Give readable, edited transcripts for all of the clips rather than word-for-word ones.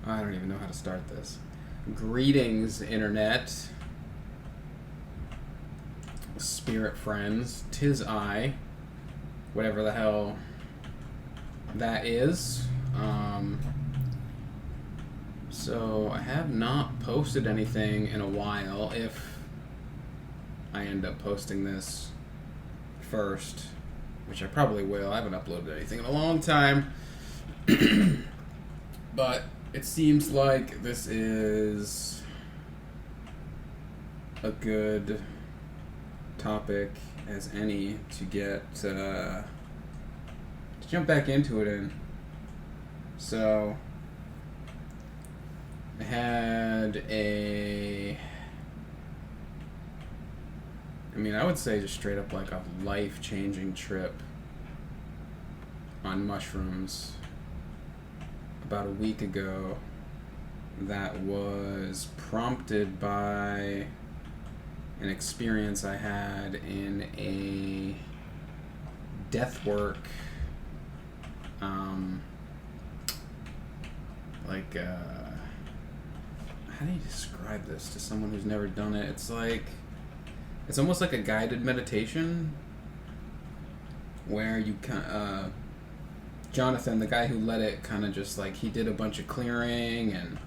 I don't even know how to start this. Greetings, Internet. Spirit friends. 'Tis I. Whatever the hell that is. So I have not posted anything in a while. If I end up posting this first, which I probably will. I haven't uploaded anything in a long time. But it seems like this is a good topic as any to get to jump back into it in. So I had I would say just straight up like a life-changing trip on mushrooms about a week ago that was prompted by an experience I had in a death work how do you describe this to someone who's never done it? It's almost like a guided meditation where you Jonathan, the guy who led it, kind of just like he did a bunch of clearing and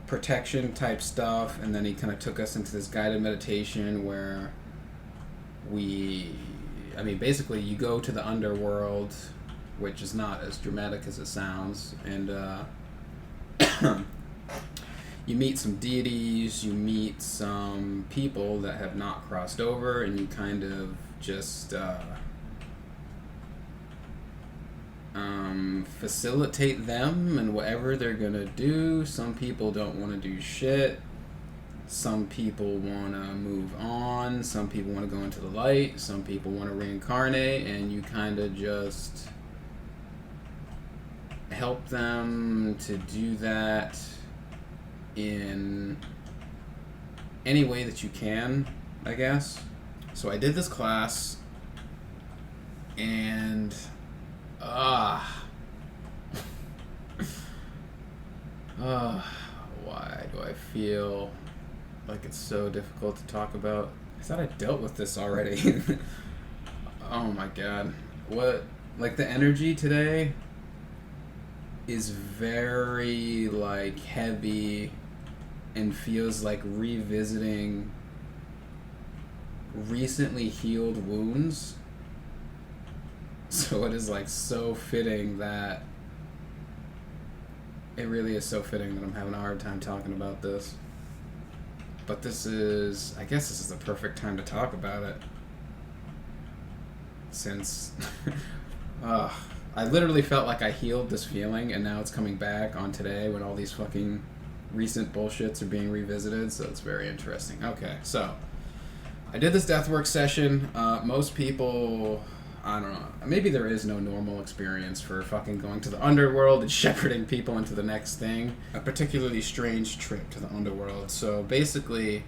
protection type stuff, and then he kind of took us into this guided meditation where basically you go to the underworld, which is not as dramatic as it sounds, and you meet some deities, you meet some people that have not crossed over, and you kind of just facilitate them and whatever they're gonna do. Some people don't want to do shit. Some people want to move on. Some people want to go into the light. Some people want to reincarnate, and you kind of just help them to do that in any way that you can, I guess. So I did this class, and why do I feel like it's so difficult to talk about? I thought I dealt with this already. Oh my god. The energy today is very, heavy and feels like revisiting recently healed wounds. So it is, so fitting that... It really is so fitting that I'm having a hard time talking about this. But I guess this is the perfect time to talk about it. Since... I literally felt like I healed this feeling, and now it's coming back on today when all these fucking recent bullshits are being revisited, so it's very interesting. Okay, so I did this deathwork session. Most people, I don't know, maybe there is no normal experience for fucking going to the underworld and shepherding people into the next thing. A particularly strange trip to the underworld. So basically,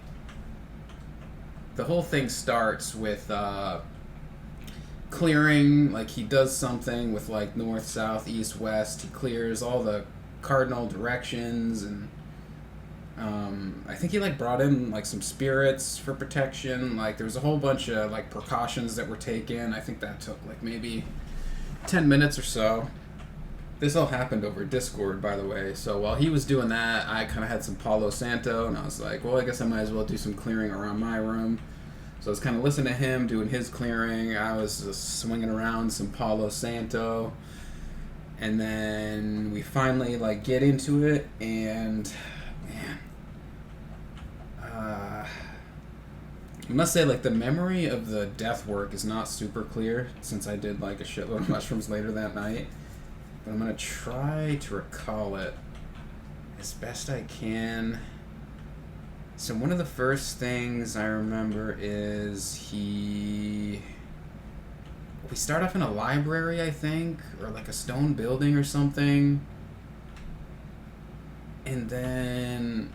the whole thing starts with clearing. He does something with north, south, east, west. He clears all the cardinal directions, and I think he brought in some spirits for protection. There was a whole bunch of precautions that were taken. I think that took maybe 10 minutes or so. This all happened over Discord, by the way. So while he was doing that, I kind of had some Palo Santo, and I was like, well, I guess I might as well do some clearing around my room. So I was kind of listening to him doing his clearing. I was just swinging around some Palo Santo. And then we finally get into it, and man, I must say the memory of the death work is not super clear since I did a shitload of mushrooms later that night. But I'm gonna try to recall it as best I can. So one of the first things I remember is we start off in a library, I think, or a stone building or something. And then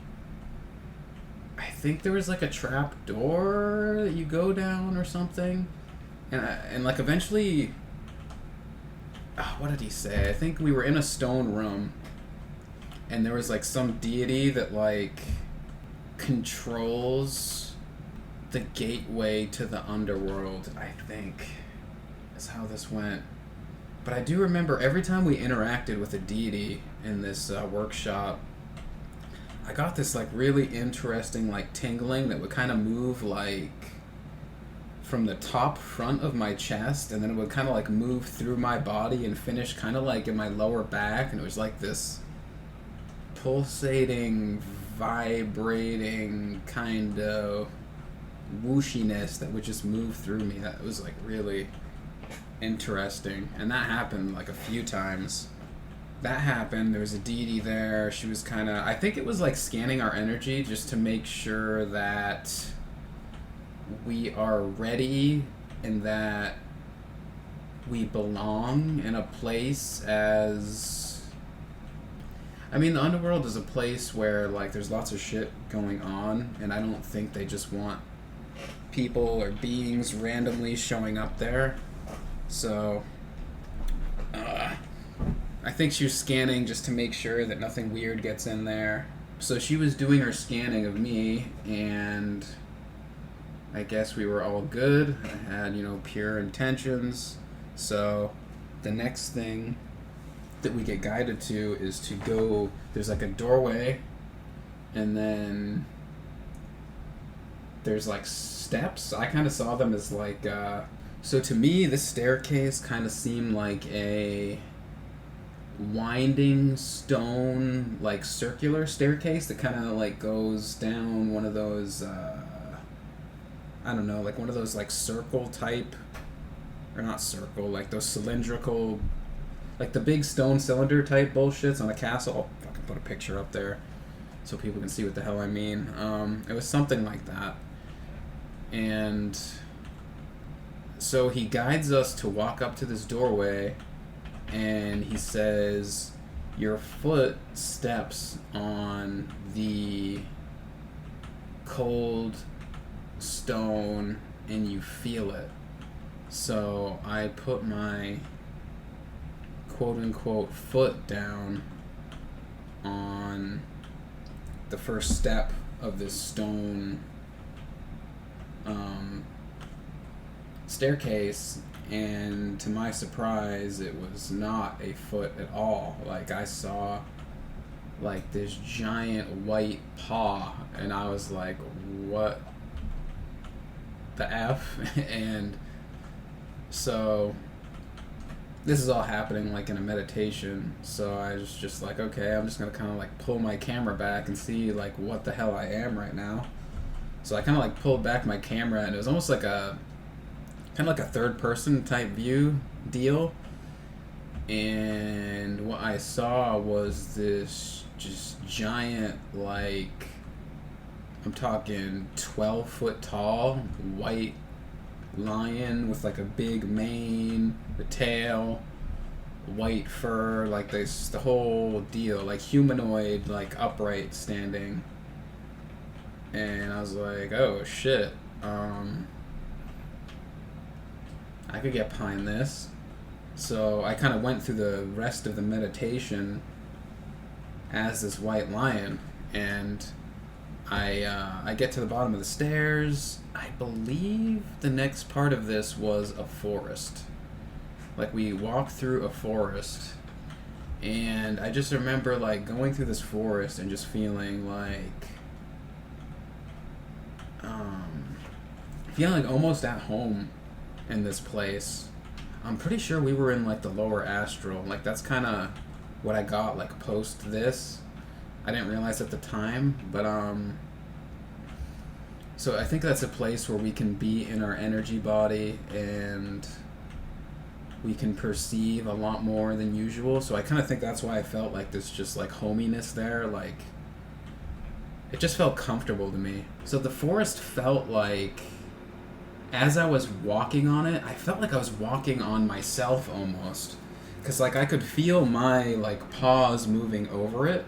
I think there was a trap door that you go down or something. And eventually, what did he say? I think we were in a stone room, and there was like some deity that like controls the gateway to the underworld, I think is how this went. But I do remember every time we interacted with a deity in this workshop, I got this like really interesting like tingling that would kind of move like from the top front of my chest, and then it would kind of like move through my body and finish kind of like in my lower back, and it was like this pulsating, vibrating kind of whooshiness that would just move through me. That was like really interesting, and that happened like a few times. That happened. There was a deity there. She was kind of, I think it was like scanning our energy just to make sure that we are ready and that we belong in a place as, I mean, the underworld is a place where like there's lots of shit going on, and I don't think they just want people or beings randomly showing up there. So I think she was scanning just to make sure that nothing weird gets in there. So she was doing her scanning of me, and I guess we were all good. I had, pure intentions. So the next thing that we get guided to is to go, there's like a doorway, and then there's like steps. I kind of saw them as like, so to me, this staircase kind of seemed like a winding stone, like circular staircase that kind of like goes down one of those, I don't know, like one of those like circle type, or not circle, like those cylindrical, like the big stone cylinder type bullshits on a castle. I'll fucking put a picture up there so people can see what the hell I mean. It was something like that. And so he guides us to walk up to this doorway, and he says, your foot steps on the cold stone and you feel it. So I put my quote-unquote foot down on the first step of this stone staircase, and to my surprise, it was not a foot at all. Like, I saw like this giant white paw, and I was like, what the F? And so this is all happening like in a meditation, so I was just like, okay, I'm just gonna kind of like pull my camera back and see like what the hell I am right now. So I kind of like pulled back my camera, and it was almost like a kind of like a third person type view deal, and what I saw was this just giant, like, I'm talking 12 foot tall white lion with like a big mane, the tail, white fur, like this, the whole deal, like humanoid, like upright standing. And I was like, oh shit, I could get behind this. So I kind of went through the rest of the meditation as this white lion, and I get to the bottom of the stairs. I believe the next part of this was a forest. Like, we walked through a forest, and I just remember like going through this forest and just feeling like almost at home in this place. I'm pretty sure we were in like the lower astral. Like, that's kind of what I got like post this. I didn't realize at the time, but so I think that's a place where we can be in our energy body and we can perceive a lot more than usual. So I kind of think that's why I felt like this just like hominess there. Like, it just felt comfortable to me. So the forest felt like, as I was walking on it, I felt like I was walking on myself almost. Because like I could feel my like paws moving over it,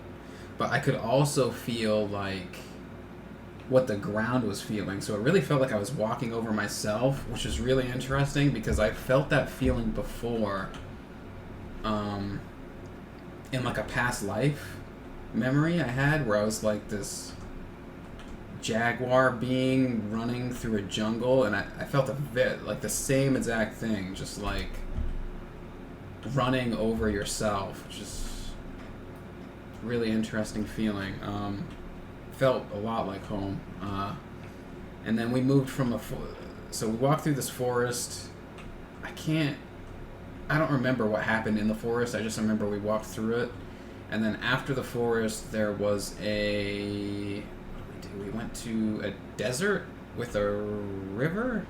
but I could also feel like what the ground was feeling. So it really felt like I was walking over myself, which is really interesting because I felt that feeling before in like a past life. memory I had where I was like this jaguar being running through a jungle, and I felt a bit like the same exact thing, just like running over yourself, which is really interesting feeling. Felt a lot like home. And then we moved from so we walked through this forest. I don't remember what happened in the forest. I just remember we walked through it. And then after the forest, there was we went to a desert with a river.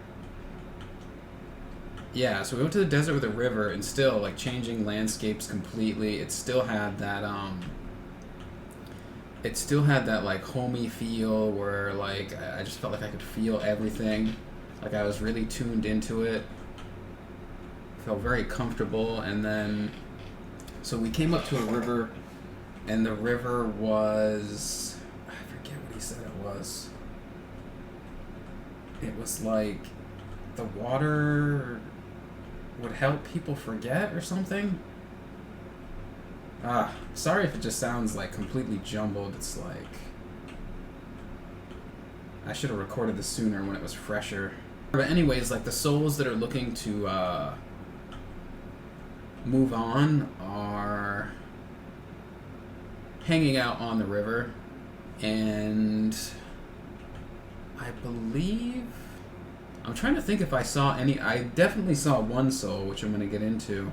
Yeah, so we went to the desert with a river, and still, like, changing landscapes completely. It still had that, like, homey feel where, like, I just felt like I could feel everything. Like, I was really tuned into it. Felt very comfortable, and then, so we came up to a river, and the river was, I forget what he said it was. It was like, the water would help people forget or something. Sorry if it just sounds like completely jumbled. It's like, I should have recorded this sooner when it was fresher. But anyways, like, the souls that are looking to move on are hanging out on the river, and I believe, I'm trying to think if I saw any. I definitely saw one soul, which I'm going to get into.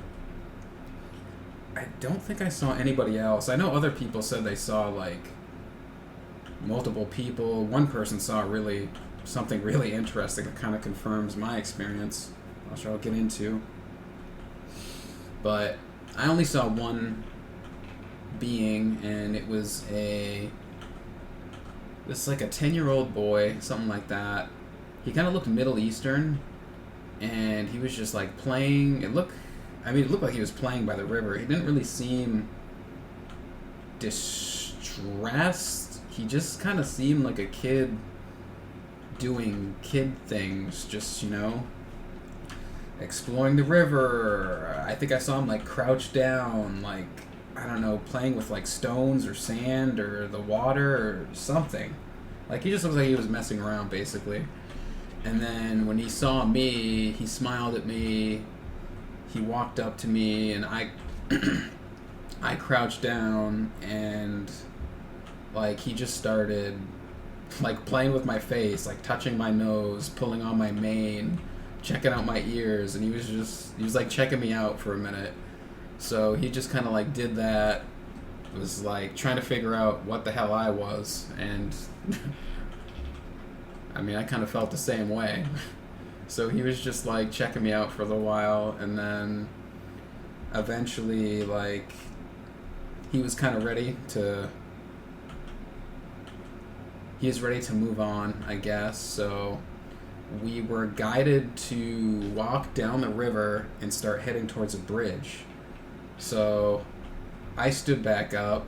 I don't think I saw anybody else. I know other people said they saw, like, multiple people. One person saw something really interesting that kind of confirms my experience, which I'll get into. But I only saw one being, and it was like a 10-year-old boy, something like that. He kind of looked Middle Eastern, and he was just, like, playing. It looked like he was playing by the river. He didn't really seem distressed. He just kind of seemed like a kid doing kid things, just, exploring the river. I think I saw him, like, crouch down, like, I don't know, playing with, like, stones or sand or the water or something. Like, he just looked like he was messing around, basically. And then when he saw me, he smiled at me. He walked up to me, and I crouched down, and, like, he just started, like, playing with my face, like, touching my nose, pulling on my mane, checking out my ears, and he was like checking me out for a minute. So he just kind of, like, did that, was, like, trying to figure out what the hell I was, and I mean, I kind of felt the same way. So he was just, like, checking me out for a little while, and then eventually, like, he was kind of ready to move on, I guess. So we were guided to walk down the river and start heading towards a bridge. So I stood back up.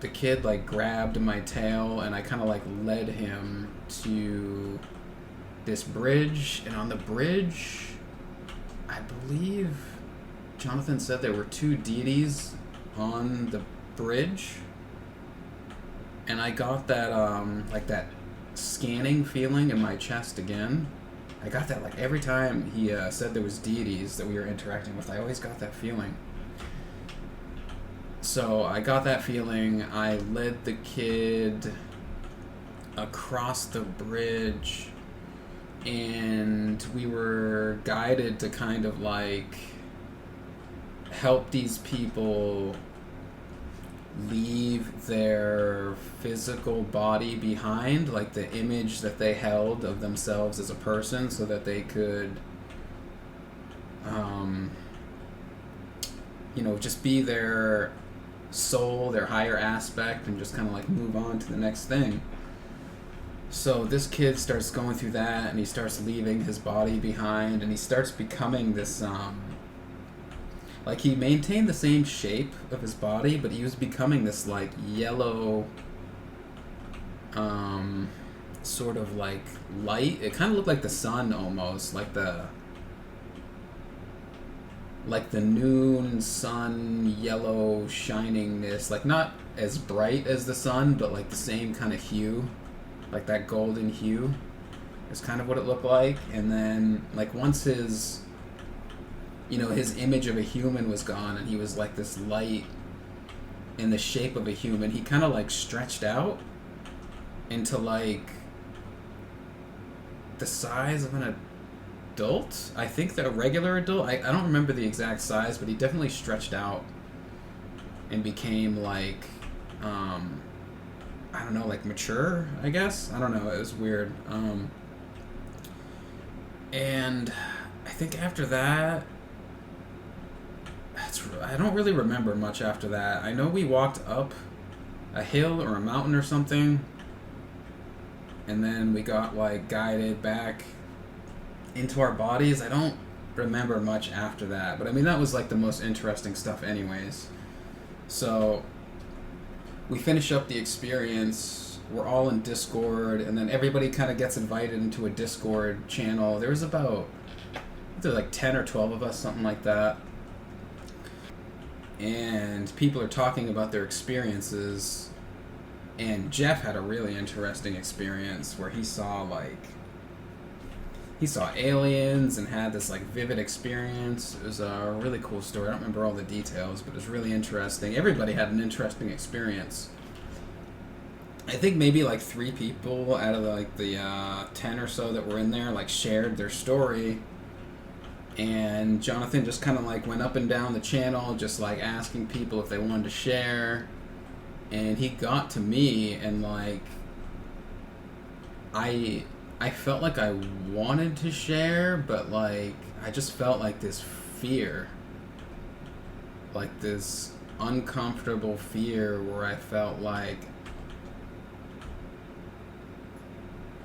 The kid, like, grabbed my tail, and I kind of, like, led him to this bridge. And on the bridge, I believe Jonathan said there were two deities on the bridge. And I got that, like, that scanning feeling in my chest again. I got that, like, every time he said there was deities that we were interacting with. I always got that feeling. So I got that feeling. I led the kid across the bridge, and we were guided to kind of, like, help these people leave their physical body behind, like the image that they held of themselves as a person, so that they could just be their soul, their higher aspect, and just kind of, like, move on to the next thing. So this kid starts going through that, and he starts leaving his body behind, and he starts becoming this like, he maintained the same shape of his body, but he was becoming this, like, yellow sort of, like, light. It kind of looked like the sun almost, like the noon sun yellow shiningness, like, not as bright as the sun, but like the same kind of hue, like that golden hue is kind of what it looked like. And then like once his, you know, his image of a human was gone and he was like this light in the shape of a human, he kind of like stretched out into like the size of an adult. I think the regular adult, I don't remember the exact size, but he definitely stretched out and became like I don't know, like mature, I guess. I don't know, it was weird. And I think after that, I don't really remember much after that. I know we walked up a hill or a mountain or something, and then we got like guided back into our bodies. I don't remember much after that, but I mean that was like the most interesting stuff anyways. So we finish up the experience, we're all in Discord, and then everybody kind of gets invited into a Discord channel. There was about, there were like 10 or 12 of us, something like that. And people are talking about their experiences. And Jeff had a really interesting experience where he saw aliens and had this like vivid experience. It was a really cool story. I don't remember all the details, but it was really interesting. Everybody had an interesting experience. I think maybe like 3 people out of like the 10 or so that were in there like shared their story. And Jonathan just kind of like went up and down the channel just like asking people if they wanted to share. And he got to me and like I felt like I wanted to share, but like I just felt like this fear, like this uncomfortable fear where I felt like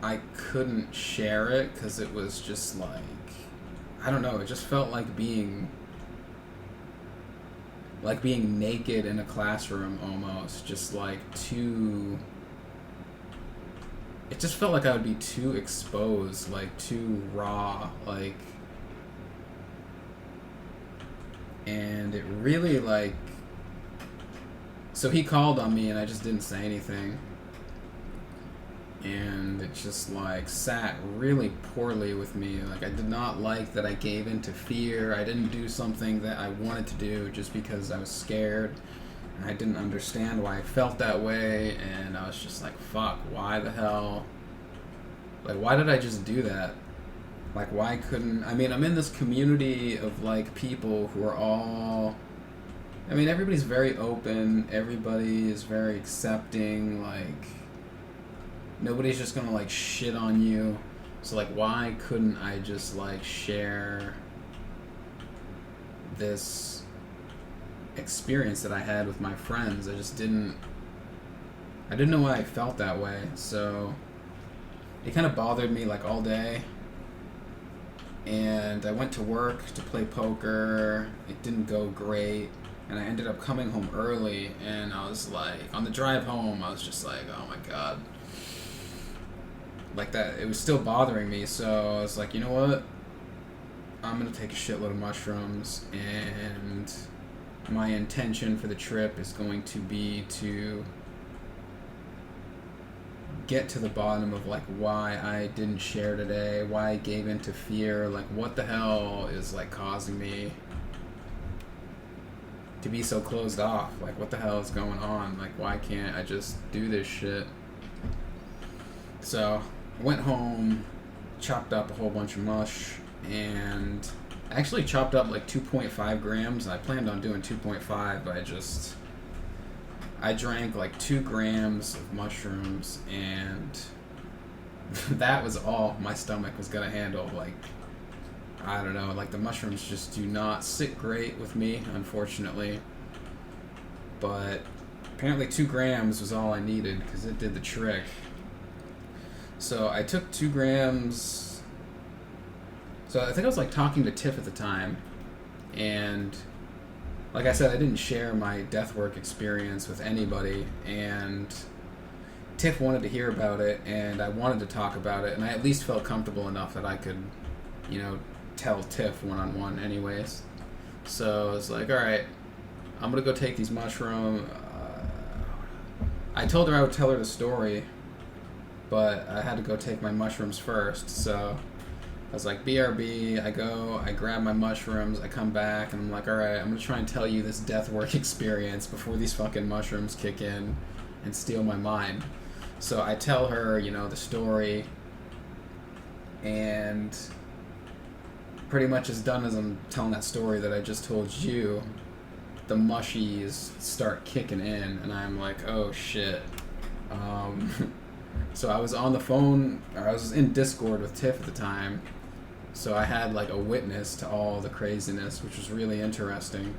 I couldn't share it because it was just like, I don't know, it just felt like being naked in a classroom almost, just like too, it just felt like I would be too exposed, like too raw, like, and it really like, so he called on me and I just didn't say anything, and it just like sat really poorly with me. Like I did not like that I gave into fear. I didn't do something that I wanted to do just because I was scared. And I didn't understand why I felt that way, and I was just like, fuck, why the hell? Like, why did I just do that? Like, why couldn't... I mean, I'm in this community of, like, people who are all... I mean, everybody's very open. Everybody is very accepting. Like, nobody's just gonna, like, shit on you. So, like, why couldn't I just, like, share this experience that I had with my friends? I didn't know why I felt that way, so it kind of bothered me like all day. And I went to work to play poker. It didn't go great, and I ended up coming home early, and I was like, on the drive home I was just like, oh my god, like that, it was still bothering me. So I was like, you know what, I'm gonna take a shitload of mushrooms, and my intention for the trip is going to be to get to the bottom of like why I didn't share today, why I gave into fear, like what the hell is like causing me to be so closed off, like what the hell is going on, like why can't I just do this shit? So I went home, chopped up a whole bunch of mush, and I actually chopped up like 2.5 grams. I planned on doing 2.5, but I drank like 2 grams of mushrooms, and that was all my stomach was gonna handle. Like, I don't know, like the mushrooms just do not sit great with me, unfortunately. But apparently 2 grams was all I needed because it did the trick. So I took 2 grams. So I think I was like talking to Tiff at the time, and like I said, I didn't share my death work experience with anybody, and Tiff wanted to hear about it, and I wanted to talk about it, and I at least felt comfortable enough that I could, you know, tell Tiff one-on-one anyways. So I was like, alright, I'm gonna go take these mushrooms. I told her I would tell her the story, but I had to go take my mushrooms first, so I was like, BRB, I go, I grab my mushrooms, I come back, and I'm like, alright, I'm gonna try and tell you this death work experience before these fucking mushrooms kick in and steal my mind. So I tell her, you know, the story, and pretty much as done as I'm telling that story that I just told you, the mushies start kicking in, and I'm like, oh shit. So I was on the phone, or I was in Discord with Tiff at the time, so I had like a witness to all the craziness, which was really interesting.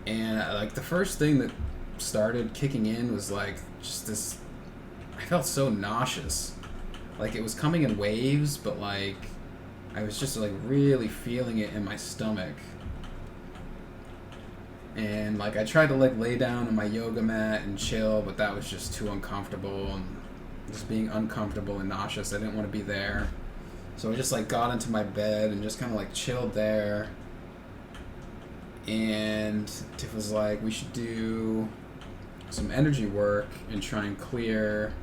And like the first thing that started kicking in was like just this, I felt so nauseous. Like it was coming in waves, but like I was just like really feeling it in my stomach. And like I tried to like lay down on my yoga mat and chill, but that was just too uncomfortable, and just being uncomfortable and nauseous, I didn't want to be there. So I just like got into my bed and just kind of like chilled there. And Tiff was like, we should do some energy work and try and clear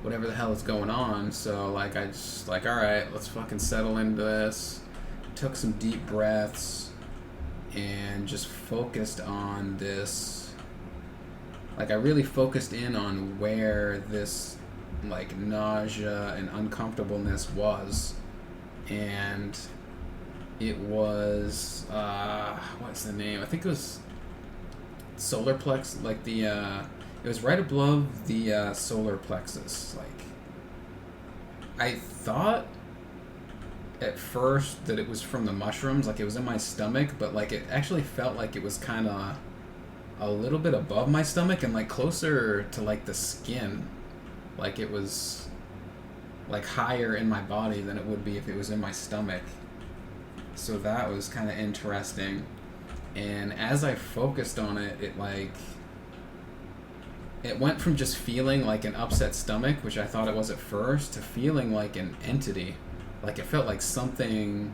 whatever the hell is going on. So like I just like, alright, let's fucking settle into this. Took some deep breaths and just focused on this. Like I really focused in on where this like nausea and uncomfortableness was, and it was what's the name? I think it was solar plex, like the it was right above the solar plexus. Like I thought at first that it was from the mushrooms, like it was in my stomach, but like it actually felt like it was kind of a little bit above my stomach and like closer to like the skin. Like it was like higher in my body than it would be if it was in my stomach. So that was kind of interesting. And as I focused on it, it went from just feeling like an upset stomach, which I thought it was at first, to feeling like an entity. Like it felt like something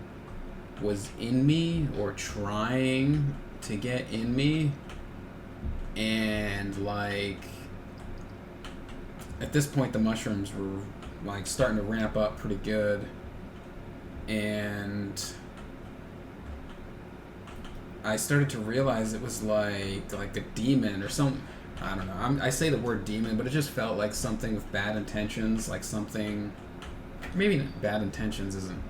was in me or trying to get in me. And like at this point the mushrooms were like starting to ramp up pretty good. And I started to realize it was like a demon or some, I don't know. I say the word demon, but it just felt like something with bad intentions, like something. Maybe bad intentions isn't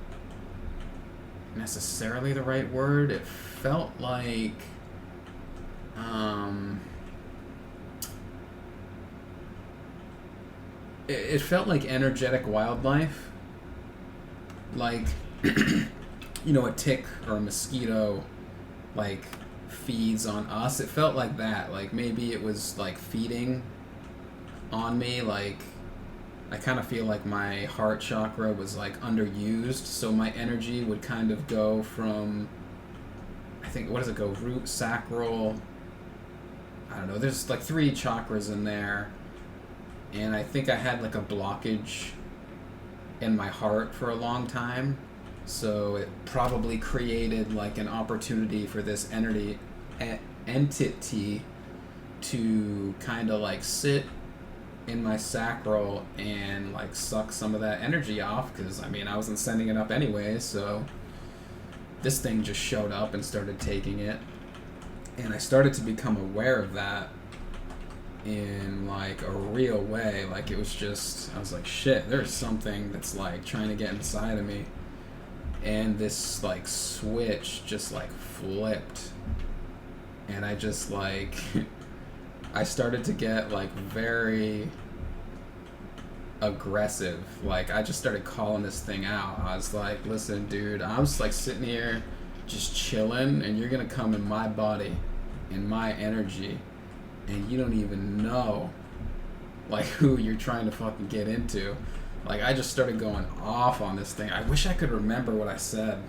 necessarily the right word. It felt like it felt like energetic wildlife, like you know, a tick or a mosquito like feeds on us. It felt like that. Like maybe it was like feeding on me. Like I kind of feel like my heart chakra was like underused, so my energy would kind of go from, I think, what does it go? Root, sacral, I don't know, there's like 3 chakras in there, and I think I had like a blockage in my heart for a long time, so it probably created like an opportunity for this entity to kind of like sit in my sacral and like suck some of that energy off, because I mean I wasn't sending it up anyway, so this thing just showed up and started taking it. And I started to become aware of that in like a real way. Like it was just, I was like, shit, there's something that's like trying to get inside of me. And this like switch just like flipped, and I just like I started to get like very aggressive. Like I just started calling this thing out. I was like, listen dude, I was like sitting here just chilling, and you're gonna come in my body, in my energy, and you don't even know like who you're trying to fucking get into. Like I just started going off on this thing. I wish I could remember what I said,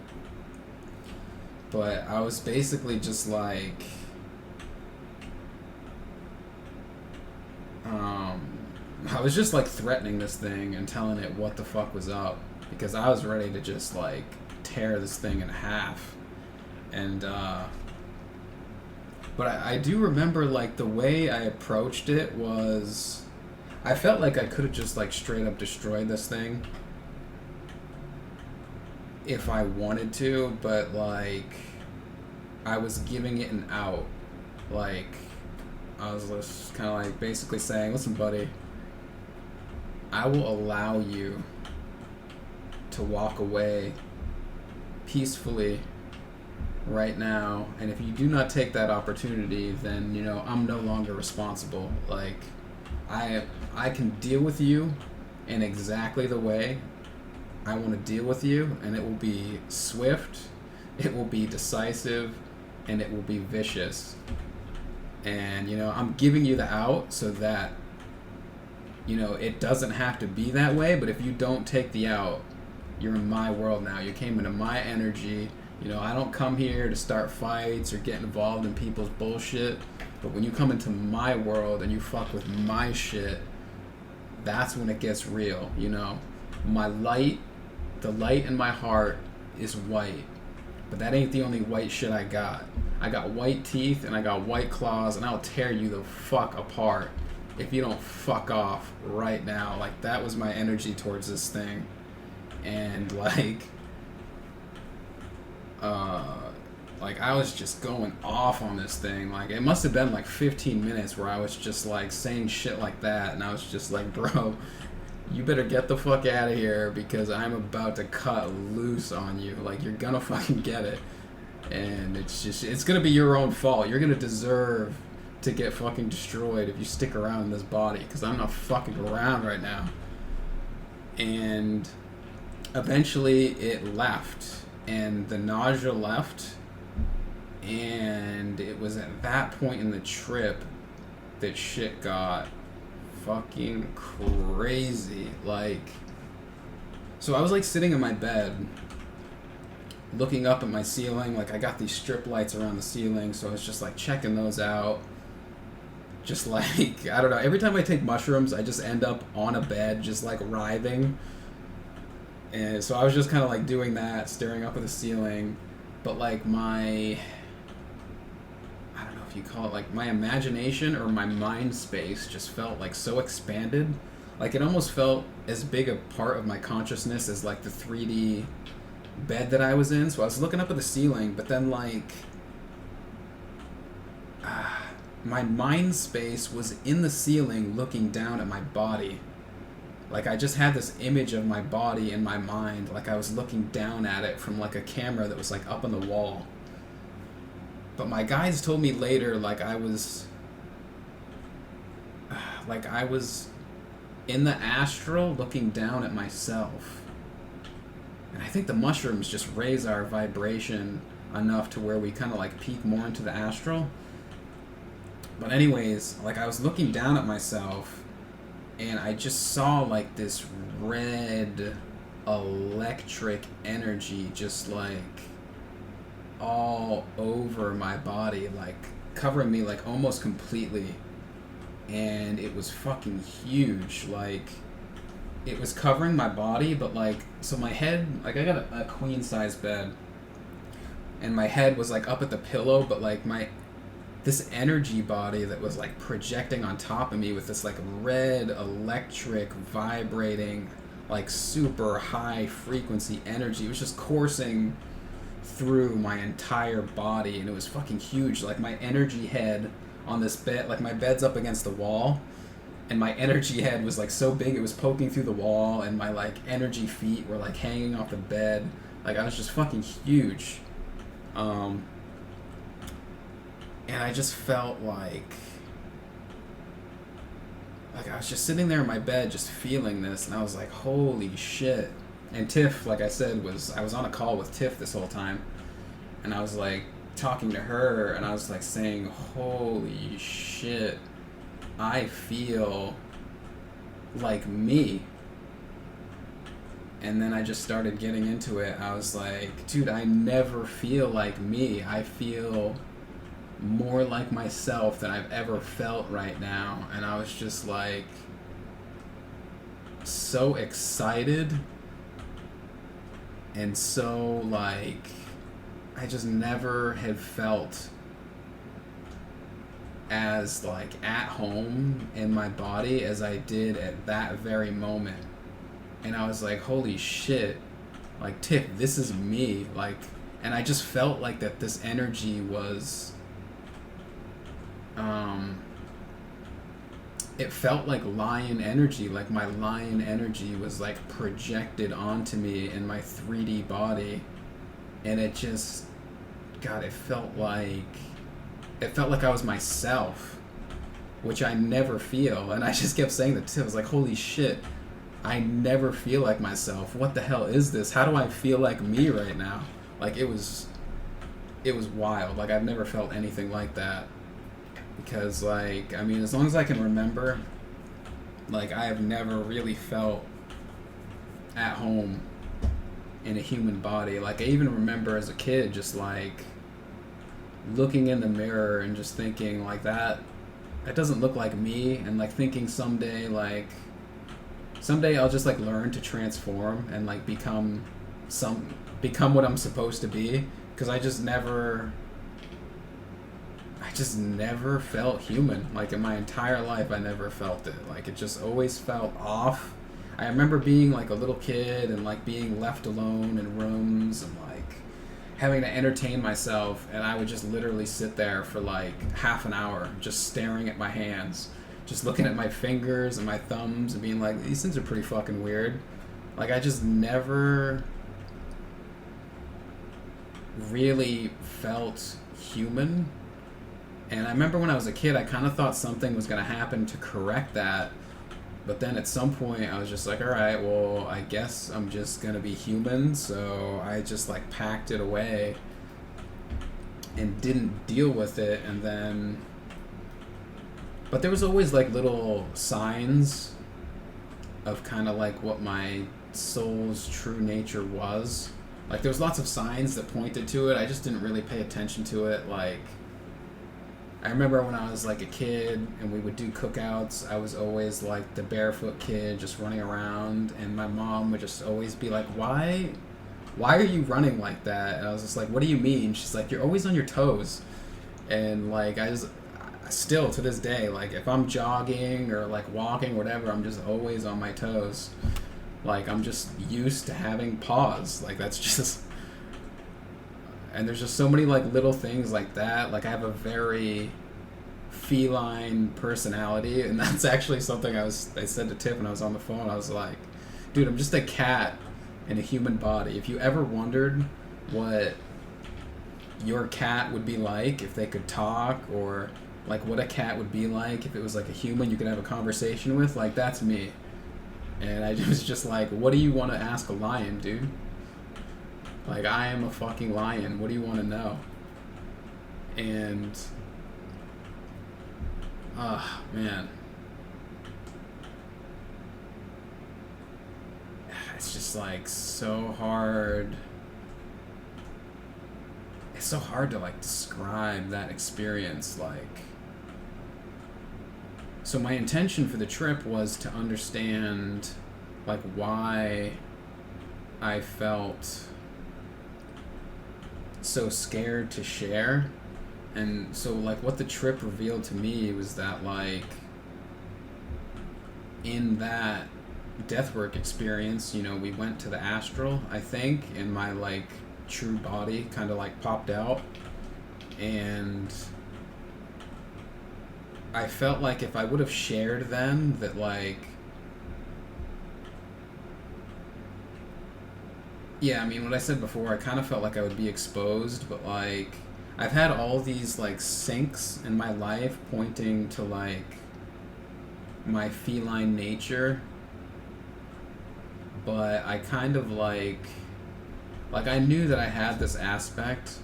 but I was basically just like I was just like threatening this thing and telling it what the fuck was up, because I was ready to just like tear this thing in half. And But I do remember, like, the way I approached it was, I felt like I could have just, like, straight up destroyed this thing if I wanted to, but, like, I was giving it an out. Like, I was just kind of, like, basically saying, listen, buddy, I will allow you to walk away peacefully right now, and if you do not take that opportunity, then, you know, I'm no longer responsible. Like, I can deal with you in exactly the way I want to deal with you, and it will be swift, it will be decisive, and it will be vicious. And, you know, I'm giving you the out so that, you know, it doesn't have to be that way, but if you don't take the out, you're in my world now. You came into my energy. You know, I don't come here to start fights or get involved in people's bullshit. But when you come into my world and you fuck with my shit, that's when it gets real, you know? My light, the light in my heart is white. But that ain't the only white shit I got. I got white teeth and I got white claws, and I'll tear you the fuck apart if you don't fuck off right now. Like, that was my energy towards this thing. And, like I was just going off on this thing. Like, it must have been like 15 minutes where I was just like saying shit like that, and I was just like, bro, you better get the fuck out of here because I'm about to cut loose on you. Like, you're gonna fucking get it, and it's gonna be your own fault. You're gonna deserve to get fucking destroyed if you stick around in this body, because I'm not fucking around right now. And eventually it left, and the nausea left, and it was at that point in the trip that shit got fucking crazy. Like, so I was like sitting in my bed looking up at my ceiling. Like, I got these strip lights around the ceiling, so I was just like checking those out. Just like, I don't know, every time I take mushrooms I just end up on a bed just like writhing. And so I was just kind of like doing that, staring up at the ceiling. But like I don't know if you call it, like my imagination or my mind space just felt like so expanded. Like, it almost felt as big a part of my consciousness as like the 3D bed that I was in. So I was looking up at the ceiling, but then like my mind space was in the ceiling looking down at my body. Like, I just had this image of my body in my mind, like I was looking down at it from like a camera that was like up on the wall. But my guides told me later, like I was in the astral looking down at myself. And I think the mushrooms just raise our vibration enough to where we kind of like peak more into the astral. But anyways, like I was looking down at myself, and I just saw like this red electric energy just like all over my body, like covering me like almost completely. And it was fucking huge. Like, it was covering my body, but like, so my head, like I got a queen size bed, and my head was like up at the pillow, but like this energy body that was like projecting on top of me with this like red electric vibrating like super high frequency energy, it was just coursing through my entire body, and it was fucking huge. Like, my energy head on this bed, like my bed's up against the wall, and my energy head was like so big it was poking through the wall, and my like energy feet were like hanging off the bed. Like, I was just fucking huge. And I just felt like I was just sitting there in my bed just feeling this, and I was like, holy shit. And Tiff, like I said, I was on a call with Tiff this whole time, and I was like talking to her, and I was like saying, holy shit, I feel like me. And then I just started getting into it. I was like, dude, I never feel like me. I feel more like myself than I've ever felt right now. And I was just like so excited, and so like I just never had felt as like at home in my body as I did at that very moment. And I was like, holy shit, like Tiff, this is me. Like, and I just felt like that this energy was it felt like lion energy, like my lion energy was like projected onto me in my 3D body. And it just, God, it felt like I was myself, which I never feel. And I just kept saying that too. I was like, holy shit, I never feel like myself. What the hell is this? How do I feel like me right now? Like, it was wild. Like, I've never felt anything like that. Because, like, I mean, as long as I can remember, like, I have never really felt at home in a human body. Like, I even remember as a kid just, like, looking in the mirror and just thinking, like, that doesn't look like me. And, like, thinking someday I'll just, like, learn to transform and, like, become what I'm supposed to be. Because I just never felt human. Like, in my entire life, I never felt it. Like, it just always felt off. I remember being, like, a little kid and, like, being left alone in rooms and, like, having to entertain myself, and I would just literally sit there for, like, half an hour just staring at my hands, just looking at my fingers and my thumbs and being like, these things are pretty fucking weird. Like, I just never really felt human. And I remember when I was a kid, I kind of thought something was going to happen to correct that. But then at some point, I was just like, all right, well, I guess I'm just going to be human. So I just, like, packed it away and didn't deal with it. And then... But there was always, like, little signs of kind of, like, what my soul's true nature was. Like, there was lots of signs that pointed to it. I just didn't really pay attention to it, like... I remember when I was like a kid and we would do cookouts, I was always like the barefoot kid just running around, and my mom would just always be like, why are you running like that? And I was just like, what do you mean? She's like, you're always on your toes. And like, I still to this day, like if I'm jogging or like walking or whatever, I'm just always on my toes. Like, I'm just used to having paws. Like, that's just... And there's just so many, like, little things like that. Like, I have a very feline personality, and that's actually something I said to Tiff when I was on the phone. I was like, dude, I'm just a cat in a human body. If you ever wondered what your cat would be like if they could talk, or, like, what a cat would be like if it was, like, a human you could have a conversation with, like, that's me. And I was just like, what do you want to ask a lion, dude? Like, I am a fucking lion. What do you want to know? And... man. It's just, like, so hard. It's so hard to, like, describe that experience, like... So my intention for the trip was to understand, like, why I felt... so scared to share. And so, like, what the trip revealed to me was that, like, in that deathwork experience, you know, we went to the astral, I think, and my, like, true body kind of, like, popped out, and I felt like if I would have shared then, that, like, yeah, I mean, what I said before, I kind of felt like I would be exposed, but, like, I've had all these, like, syncs in my life pointing to, like, my feline nature, but I kind of, like, I knew that I had this aspect,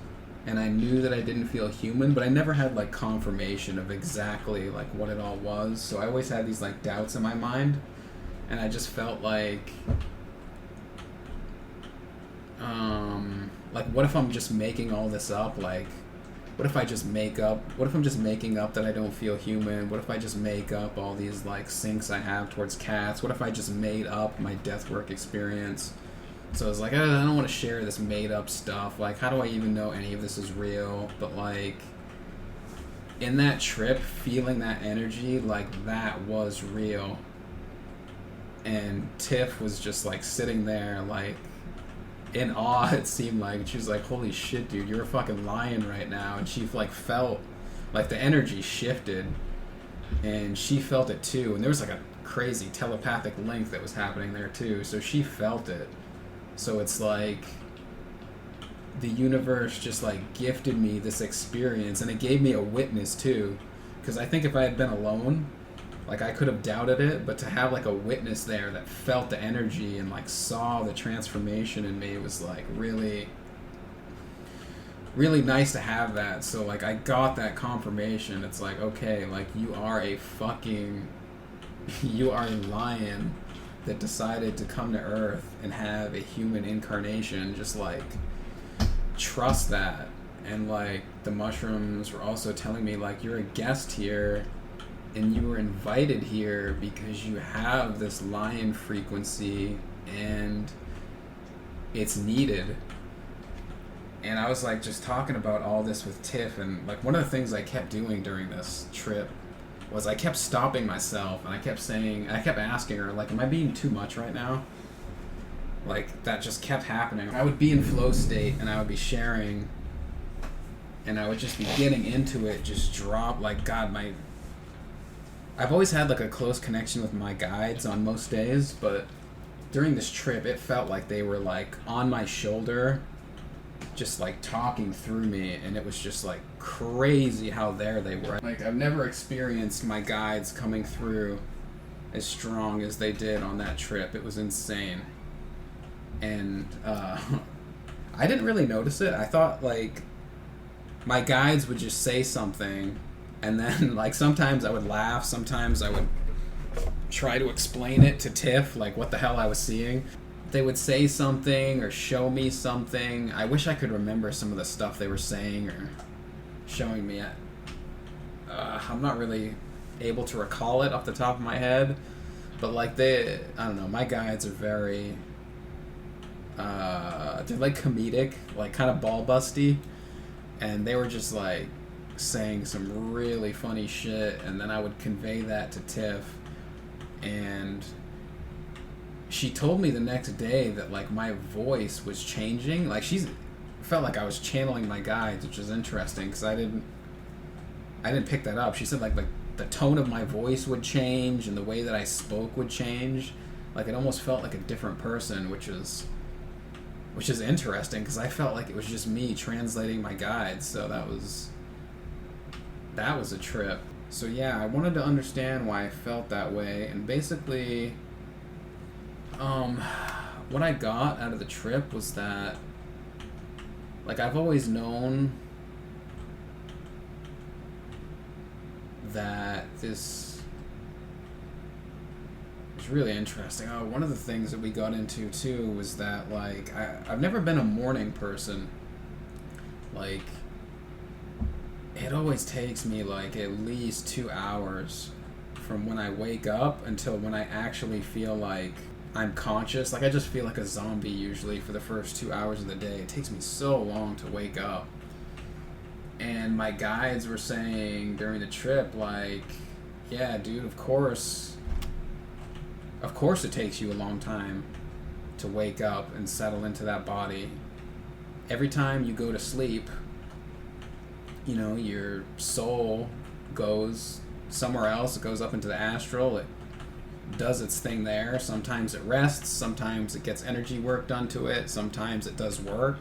and I knew that I didn't feel human, but I never had, like, confirmation of exactly, like, what it all was, so I always had these, like, doubts in my mind, and I just felt like... like, what if I'm just making all this up? Like, what if I'm just making up that I don't feel human? What if I just make up all these, like, syncs I have towards cats? What if I just made up my deathwork experience? So I was like, I don't want to share this made up stuff. Like, how do I even know any of this is real? But, like, in that trip, feeling that energy, like, that was real. And Tiff was just, like, sitting there, like, in awe, it seemed like. And she was like, holy shit, dude, you're a fucking lion right now. And she, like, felt, like, the energy shifted. And she felt it, too. And there was, like, a crazy telepathic link that was happening there, too. So she felt it. So it's like the universe just, like, gifted me this experience. And it gave me a witness, too. Because I think if I had been alone, like, I could have doubted it, but to have, like, a witness there that felt the energy and, like, saw the transformation in me was, like, really, really nice to have that. So, like, I got that confirmation. It's like, okay, like, you are a lion that decided to come to Earth and have a human incarnation. Just, like, trust that. And, like, the mushrooms were also telling me, like, you're a guest here, and you were invited here because you have this lion frequency and it's needed. And I was, like, just talking about all this with Tiff, and, like, one of the things I kept doing during this trip was I kept stopping myself, and I kept asking her, like, am I being too much right now? Like, that just kept happening. I would be in flow state, and I would be sharing, and I would just be getting into it, just drop, like, God, I've always had, like, a close connection with my guides on most days, but during this trip, it felt like they were, like, on my shoulder, just, like, talking through me, and it was just, like, crazy how there they were. Like, I've never experienced my guides coming through as strong as they did on that trip. It was insane. And, I didn't really notice it. I thought, like, my guides would just say something, and then, like, sometimes I would laugh, sometimes I would try to explain it to Tiff, like, what the hell I was seeing. They would say something or show me something. I wish I could remember some of the stuff they were saying or showing me. I'm not really able to recall it off the top of my head, but, like, I don't know, my guides are very, they're, like, comedic, like, kind of ball-busty, and they were just, like, saying some really funny shit, and then I would convey that to Tiff, and she told me the next day that, like, my voice was changing. Like, she felt like I was channeling my guides, which is interesting because I didn't pick that up. She said, like, the tone of my voice would change and the way that I spoke would change. Like, it almost felt like a different person, which is interesting because I felt like it was just me translating my guides. So that was a trip. So yeah, I wanted to understand why I felt that way, and basically, what I got out of the trip was that, like, I've always known that this is really interesting. One of the things that we got into too was that, like, I've never been a morning person. Like, it always takes me, like, at least 2 hours from when I wake up until when I actually feel like I'm conscious. Like, I just feel like a zombie usually for the first 2 hours of the day. It takes me so long to wake up. And my guides were saying during the trip, like, yeah, dude, of course it takes you a long time to wake up and settle into that body. Every time you go to sleep, you know, your soul goes somewhere else. It goes up into the astral. It does its thing there. Sometimes it rests. Sometimes it gets energy work done to it. Sometimes it does work.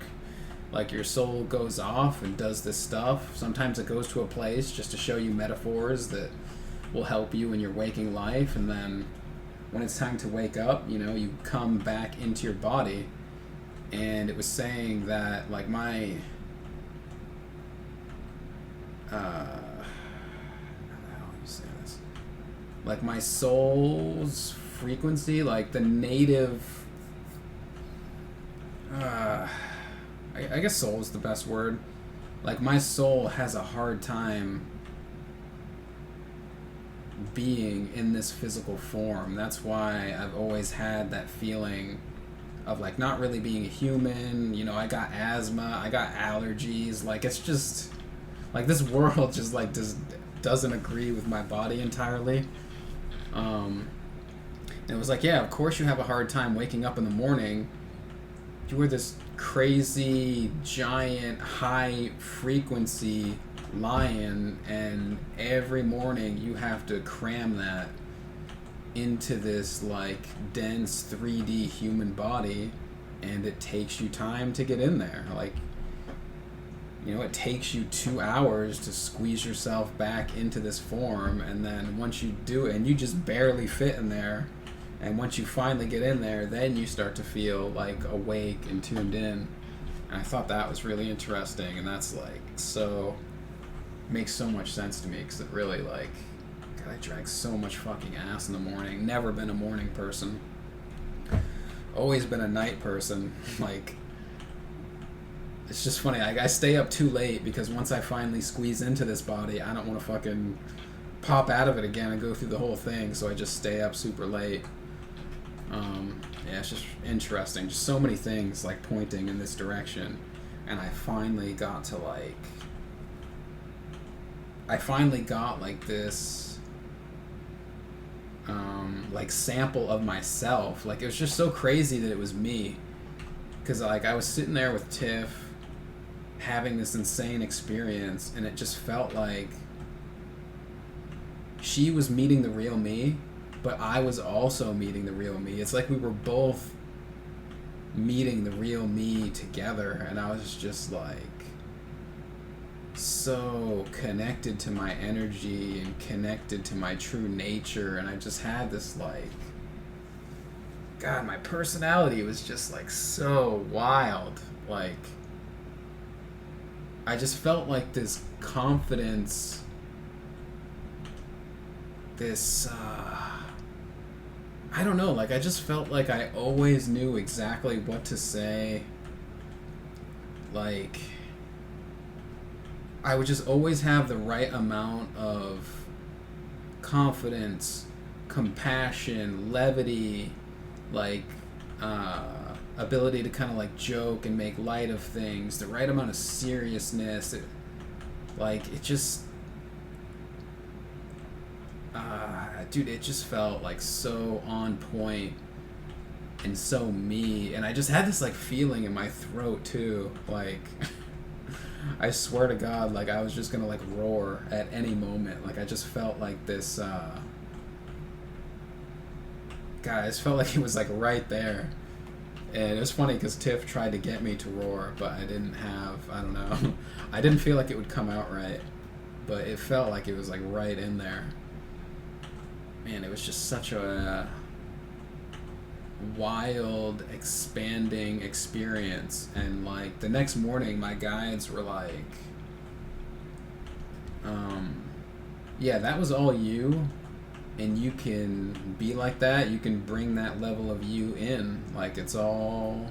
Like, your soul goes off and does this stuff. Sometimes it goes to a place just to show you metaphors that will help you in your waking life. And then when it's time to wake up, you know, you come back into your body. And it was saying that, like, my how the hell do you say this? Like, my soul's frequency, like, the native, I guess soul is the best word. Like, my soul has a hard time being in this physical form. That's why I've always had that feeling of, like, not really being a human. You know, I got asthma, I got allergies. Like, it's just, Like, this world just, like, doesn't agree with my body entirely. And it was like, yeah, of course you have a hard time waking up in the morning. You were this crazy, giant, high-frequency lion, and every morning you have to cram that into this, like, dense 3D human body, and it takes you time to get in there. Like, you know, it takes you 2 hours to squeeze yourself back into this form, and then once you do it, and you just barely fit in there, and once you finally get in there, then you start to feel, like, awake and tuned in. And I thought that was really interesting, and that's, like, so... makes so much sense to me, because it really, like... God, I drank so much fucking ass in the morning. Never been a morning person. Always been a night person. Like... It's just funny, I stay up too late, because once I finally squeeze into this body, I don't want to fucking pop out of it again and go through the whole thing, so I just stay up super late. Yeah, it's just interesting. Just so many things, like, pointing in this direction. And I finally got to, like... like, this... like, sample of myself. Like, it was just so crazy that it was me. Because, like, I was sitting there with Tiff, having this insane experience, and it just felt like she was meeting the real me, but I was also meeting the real me. It's like we were both meeting the real me together, and I was just, like, so connected to my energy and connected to my true nature, and I just had this, like... God, my personality was just, like, so wild. Like, I just felt like this confidence, this, I don't know, like, I just felt like I always knew exactly what to say. Like, I would just always have the right amount of confidence, compassion, levity, like, ability to kind of, like, joke and make light of things, the right amount of seriousness. It just... dude, it just felt, like, so on point and so me. And I just had this, like, feeling in my throat, too. Like, I swear to God, like, I was just gonna, like, roar at any moment. Like, I just felt like this, God, I just felt like it was, like, right there. And it was funny because Tiff tried to get me to roar, but I didn't have, I don't know. I didn't feel like it would come out right. But it felt like it was, like, right in there. Man, it was just such a wild, expanding experience. And, like, the next morning, my guides were like, yeah, that was all you. And you can be like that. You can bring that level of you in. Like, it's all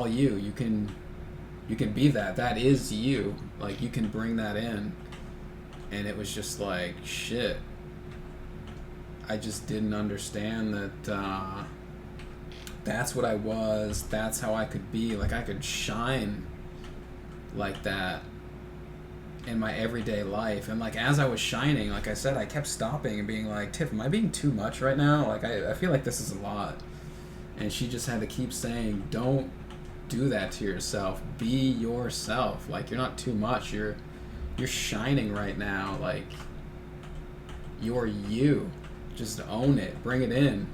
you. You can be that. That is you. Like, you can bring that in. And it was just like, shit. I just didn't understand that that's what I was. That's how I could be. Like, I could shine like that in my everyday life. And, like, as I was shining, like I said, I kept stopping and being like, Tiff, am I being too much right now? Like, I feel like this is a lot. And she just had to keep saying, don't do that to yourself. Be yourself. Like, you're not too much. You're shining right now. Like, you're you. Just own it. Bring it in.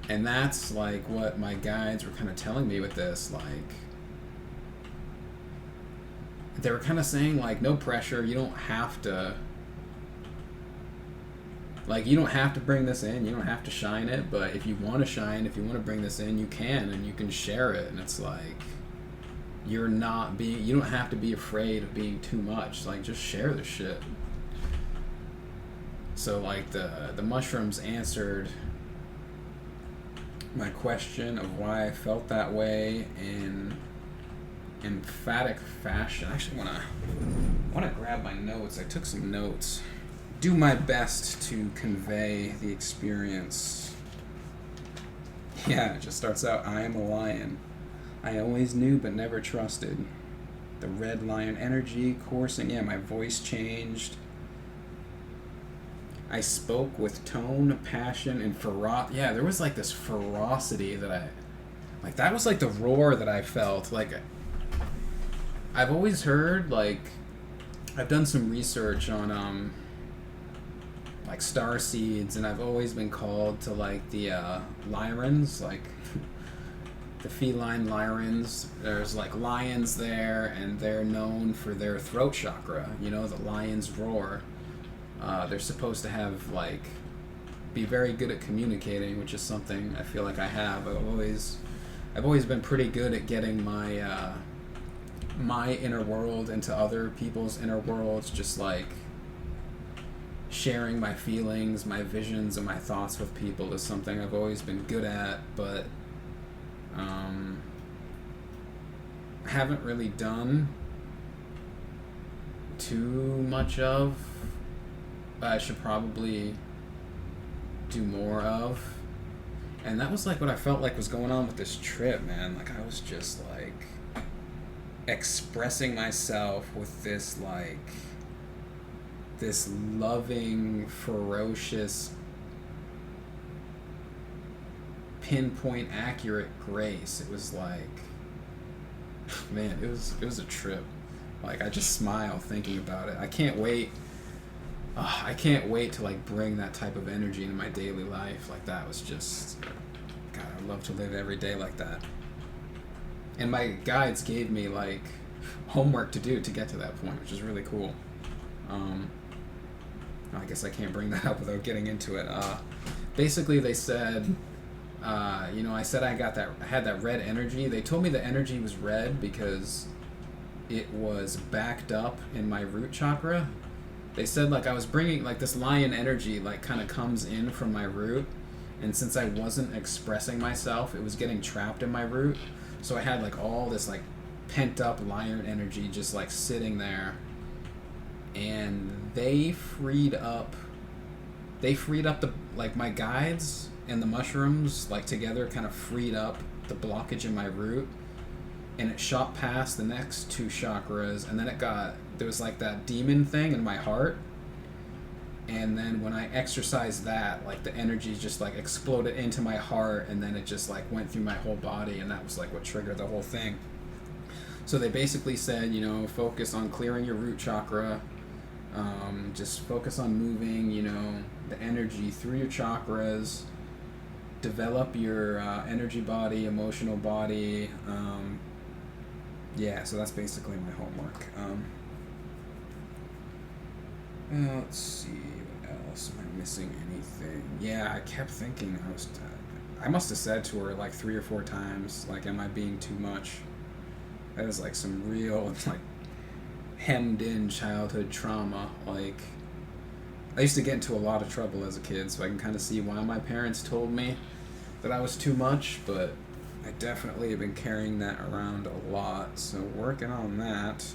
And that's, like, what my guides were kind of telling me with this. Like, they were kind of saying, like, no pressure. You don't have to... Like, you don't have to bring this in. You don't have to shine it. But if you want to shine, if you want to bring this in, you can. And you can share it. And it's like... You don't have to be afraid of being too much. Like, just share the shit. So, like, the mushrooms answered my question of why I felt that way in emphatic fashion. I actually want to grab my notes. I took some notes. Do my best to convey the experience. Yeah, it just starts out, I am a lion. I always knew but never trusted. The red lion energy coursing. Yeah, my voice changed. I spoke with tone, passion, and Yeah, there was like this ferocity that I... Like, that was like the roar that I felt. Like, I've always heard, like... I've done some research on, like, starseeds, and I've always been called to, like, the, Lyrans, like... the feline Lyrans. There's like lions there, and they're known for their throat chakra. You know, the lion's roar. They're supposed to have like be very good at communicating, which is something I feel like I have. I've always been pretty good at getting my my inner world into other people's inner worlds, just like sharing my feelings, my visions, and my thoughts with people is something I've always been good at, but haven't really done too much of. I should probably do more of. And that was like what I felt like was going on with this trip, man. Like, I was just like expressing myself with this like this loving, ferocious, pinpoint accurate grace. It was like, man, it was a trip. Like, I just smile thinking about it. I can't wait to like bring that type of energy into my daily life. Like, that was just, God, I'd love to live every day like that. And my guides gave me like homework to do to get to that point, which is really cool. I guess I can't bring that up without getting into it. Basically, they said, I said I had that red energy. They told me the energy was red because it was backed up in my root chakra. They said like I was bringing like this lion energy like kind of comes in from my root, and since I wasn't expressing myself, it was getting trapped in my root. So I had like all this like pent up lion energy just like sitting there, and they freed up the like my guides and the mushrooms like together kind of freed up the blockage in my root, and it shot past the next two chakras, and then there was like that demon thing in my heart, and then when I exercised that, like the energy just like exploded into my heart, and then it just like went through my whole body, and that was like what triggered the whole thing. So they basically said, focus on clearing your root chakra, just focus on moving, the energy through your chakras, develop your energy body, emotional body. So that's basically my homework. Let's see, what else? Am I missing anything? Yeah, I kept thinking I must have said to her like 3 or 4 times, like, am I being too much? That is like some real, like, hemmed in childhood trauma. Like, I used to get into a lot of trouble as a kid, so I can kind of see why my parents told me that I was too much, but I definitely have been carrying that around a lot, so working on that.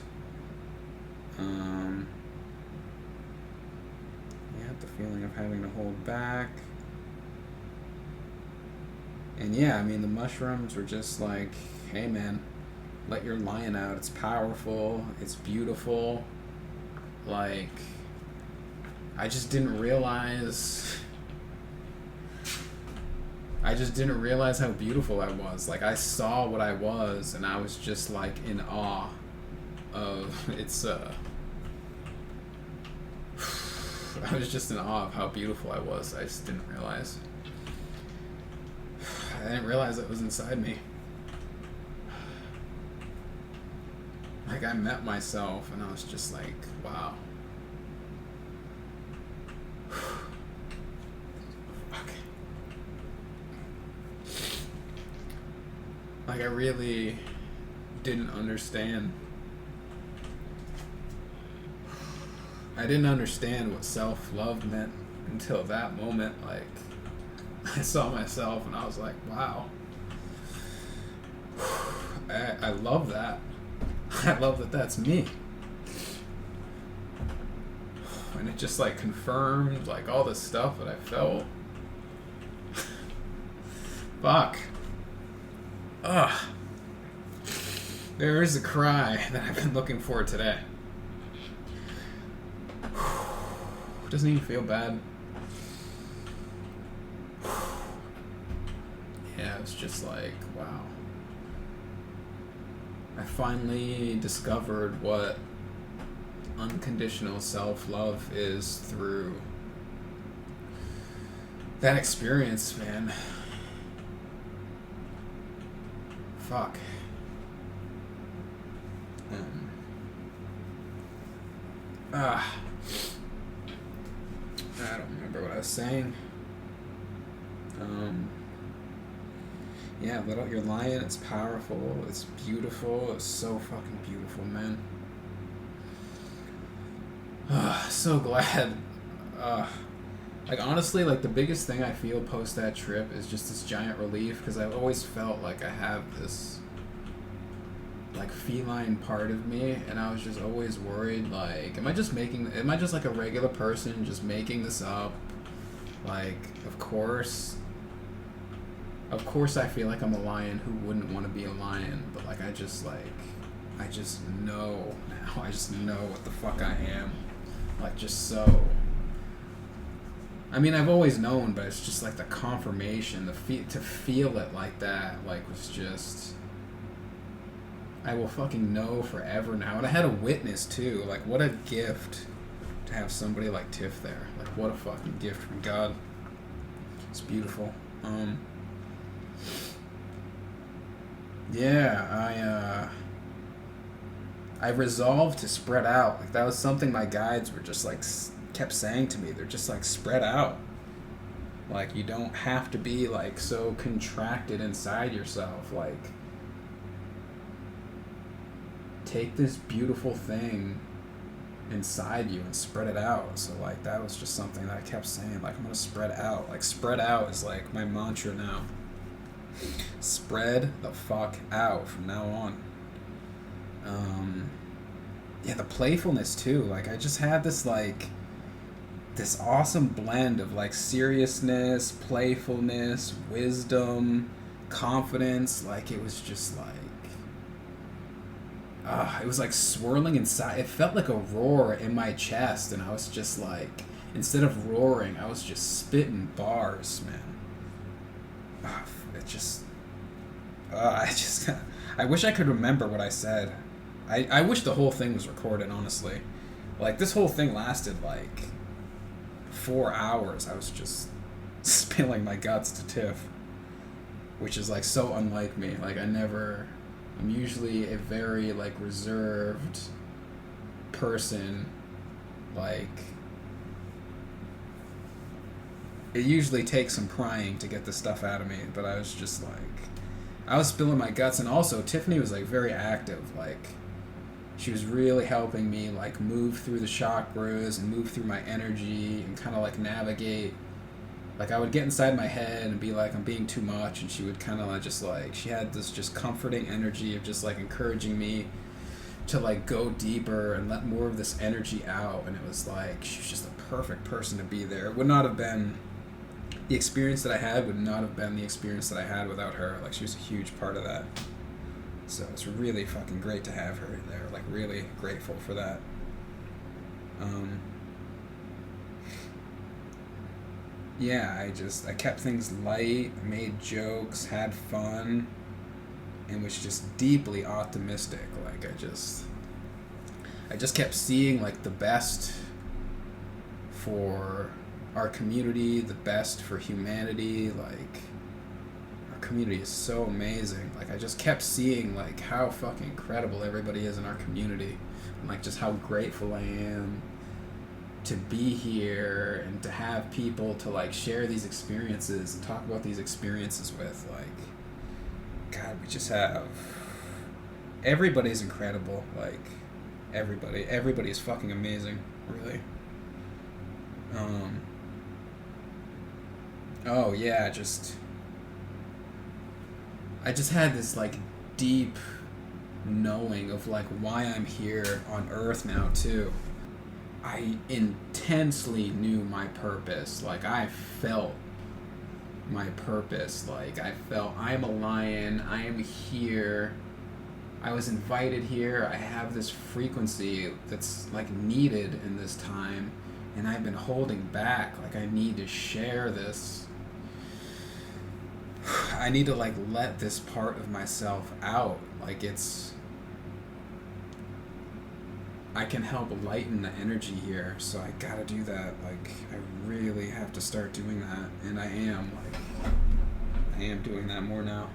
The feeling of having to hold back. And yeah, I mean, the mushrooms were just like, hey man, let your lion out. It's powerful. It's beautiful. Like, I just didn't realize how beautiful I was. Like, I saw what I was, and I was just like in awe of I was just in awe of how beautiful I was. I just didn't realize. I didn't realize it was inside me. Like, I met myself, and I was just like, wow. Fuck. Like, I really didn't understand. I didn't understand what self-love meant until that moment. Like, I saw myself and I was like, wow. I love that. I love that that's me. And it just like confirmed like all the stuff that I felt. Fuck. Ugh. There is a cry that I've been looking for today. Doesn't even feel bad. Yeah, it's just like, wow. I finally discovered what unconditional self-love is through that experience, man. Fuck. I don't remember what I was saying. Yeah, Little Your Lion, it's powerful, it's beautiful, it's so fucking beautiful, man. So glad. Like, honestly, like, the biggest thing I feel post that trip is just this giant relief, because I've always felt like I have this, like, feline part of me, and I was just always worried, like, am I just like a regular person just making this up? Like, of course I feel like I'm a lion who wouldn't want to be a lion, but, like, I just know now. I just know what the fuck I am. Like, just so... I mean, I've always known, but it's just, like, the confirmation, to feel it like that, like, was just... I will fucking know forever now. And I had a witness, too. Like, what a gift to have somebody like Tiff there. Like, what a fucking gift from God. It's beautiful. Yeah, I resolved to spread out. Like, that was something my guides were just, like, kept saying to me. They're just, like, spread out. Like, you don't have to be, like, so contracted inside yourself. Like, take this beautiful thing inside you and spread it out. So, like, that was just something that I kept saying. Like, I'm gonna spread out. Like, spread out is, like, my mantra now. Spread the fuck out from now on. Yeah, the playfulness too. Like, I just had this, like, this awesome blend of, like, seriousness, playfulness, wisdom, confidence. Like, it was just like, it was like swirling inside. It felt like a roar in my chest, and I was just like, instead of roaring, I was just spitting bars, man. It just, I wish I could remember what I said. I wish the whole thing was recorded, honestly. Like, this whole thing lasted, like, 4 hours. I was just spilling my guts to Tiff, which is, like, so unlike me. Like, I'm usually a very, like, reserved person. Like, it usually takes some crying to get the stuff out of me, but I was just, like, I was spilling my guts. And also, Tiffany was, like, very active. Like, she was really helping me, like, move through the chakras and move through my energy and kind of, like, navigate. Like, I would get inside my head and be like, I'm being too much, and she would kind of, like, just, like, she had this just comforting energy of just, like, encouraging me to, like, go deeper and let more of this energy out. And it was like, she was just a perfect person to be there. It would not have been, the experience that I had would not have been the experience that I had without her. Like, she was a huge part of that. So it's really fucking great to have her there. Like, really grateful for that. Yeah, I kept things light, made jokes, had fun, and was just deeply optimistic. Like, I just kept seeing, like, the best for our community, the best for humanity. Like, our community is so amazing. Like, I just kept seeing, like, how fucking incredible everybody is in our community, and, like, just how grateful I am to be here and to have people to, like, share these experiences and talk about these experiences with. Like, God, we just have, everybody's incredible. Like, everybody is fucking amazing, really. Oh yeah, I just had this, like, deep knowing of, like, why I'm here on Earth now too. I intensely knew my purpose. Like, I felt my purpose. Like, I felt, I'm a lion, I am here, I was invited here. I have this frequency that's like needed in this time, and I've been holding back. Like, I need to share this. I need to like let this part of myself out. Like, I can help lighten the energy here, so I gotta do that. Like, I really have to start doing that, and I am doing that more now.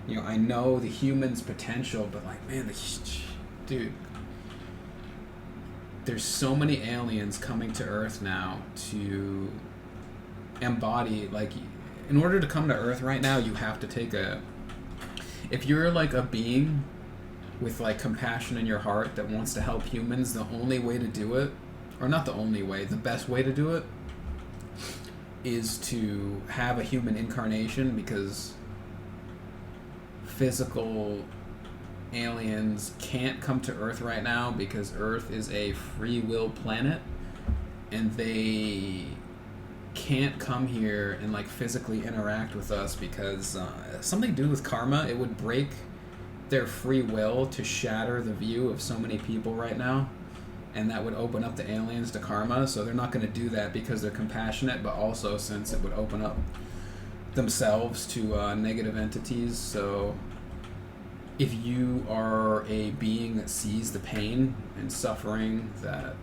You know, I know the human's potential, but like, man, dude, there's so many aliens coming to Earth now to embody, like, in order to come to Earth right now, you have to take if you're like a being with like compassion in your heart that wants to help humans, the only way to do it, or not the only way, the best way to do it is to have a human incarnation, because physical aliens can't come to Earth right now because Earth is a free will planet, and they can't come here and like physically interact with us because something to do with karma. It would break their free will to shatter the view of so many people right now, and that would open up the aliens to karma. So they're not going to do that because they're compassionate, but also since it would open up themselves to negative entities. So if you are a being that sees the pain and suffering that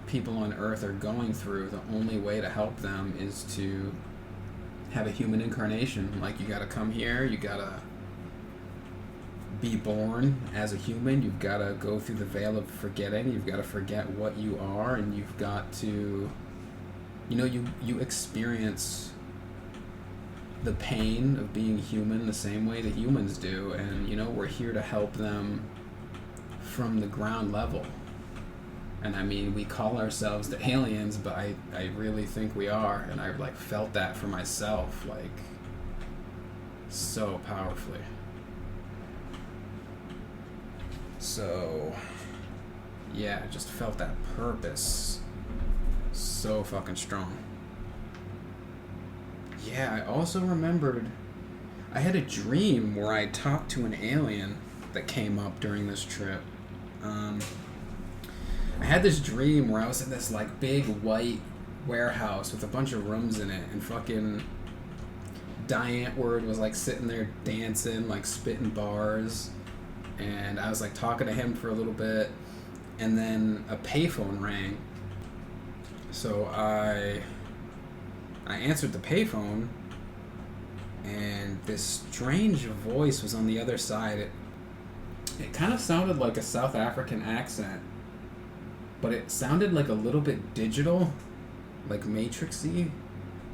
people on Earth are going through, the only way to help them is to have a human incarnation. Like, you gotta come here, you gotta be born as a human, you've gotta go through the veil of forgetting, you've gotta forget what you are, and you've got to, you know, you experience the pain of being human the same way that humans do, and, you know, we're here to help them from the ground level. And I mean, we call ourselves the aliens, but I really think we are, and I like felt that for myself, like, so powerfully. So yeah, I just felt that purpose so fucking strong. Yeah, I also remembered I had a dream where I talked to an alien that came up during this trip. I had this dream where I was in this like big white warehouse with a bunch of rooms in it, and fucking Diane Word was like sitting there dancing, like spitting bars, and I was like talking to him for a little bit, and then a payphone rang. So I answered the payphone, and this strange voice was on the other side. It kind of sounded like a South African accent, but it sounded like a little bit digital, like Matrixy,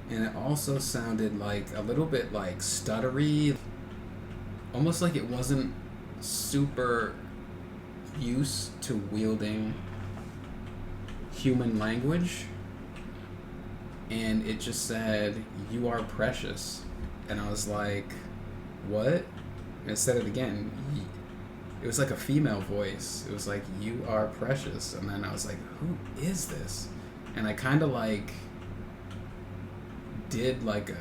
and it also sounded like a little bit like stuttery, almost like it wasn't super used to wielding human language. And it just said, "You are precious." And I was like, what? And it said it again. It was like a female voice. It was like, "You are precious." And then I was like, who is this? And I kind of like did like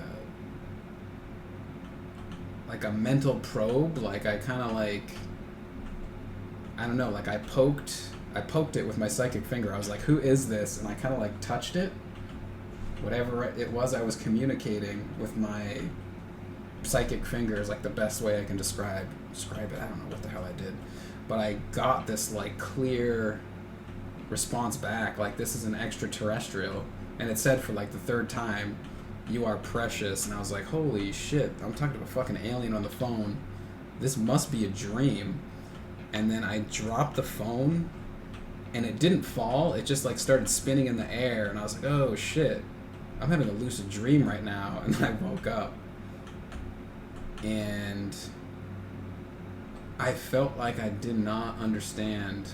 a mental probe. Like, I kind of like, I don't know, like I poked it with my psychic finger. I was like, who is this? And I kind of like touched it. Whatever it was I was communicating with my psychic finger is like the best way I can describe it. I don't know what the hell I did, but I got this like clear response back, like, this is an extraterrestrial, and it said for like the third time, "You are precious." And I was like, holy shit, I'm talking to a fucking alien on the phone. This must be a dream. And then I dropped the phone, and it didn't fall, it just like started spinning in the air, and I was like, oh shit, I'm having a lucid dream right now. And then I woke up, and I felt like I did not understand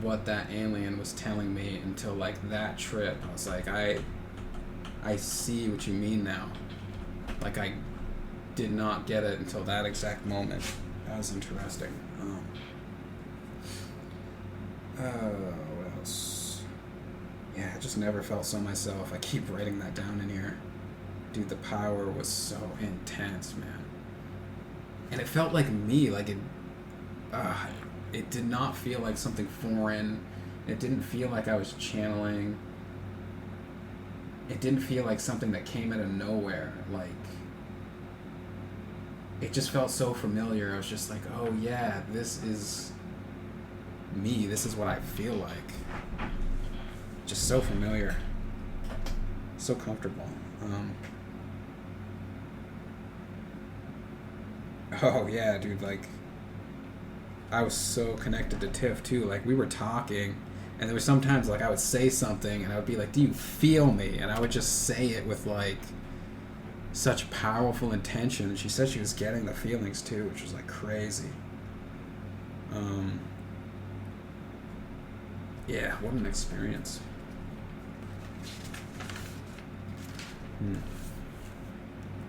what that alien was telling me until like that trip. I was like, I see what you mean now. Like, I did not get it until that exact moment. That was interesting. What else? Yeah, I just never felt so myself. I keep writing that down in here. Dude, the power was so intense, man. and it felt like me. Like it did not feel like something foreign. It didn't feel like I was channeling. It didn't feel like something that came out of nowhere. Like, it just felt so familiar. I was just like, oh yeah, this is me. This is what I feel like. Just so familiar. So comfortable. Oh yeah, dude, like, I was so connected to Tiff too. Like, we were talking, and there were sometimes like I would say something and I would be like, do you feel me? And I would just say it with like such powerful intention, and she said she was getting the feelings too, which was like crazy. Yeah, what an experience.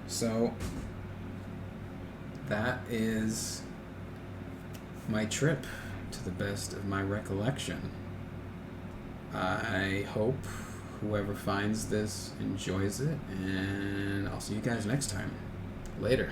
So that is my trip to the best of my recollection. I hope whoever finds this enjoys it, and I'll see you guys next time. Later.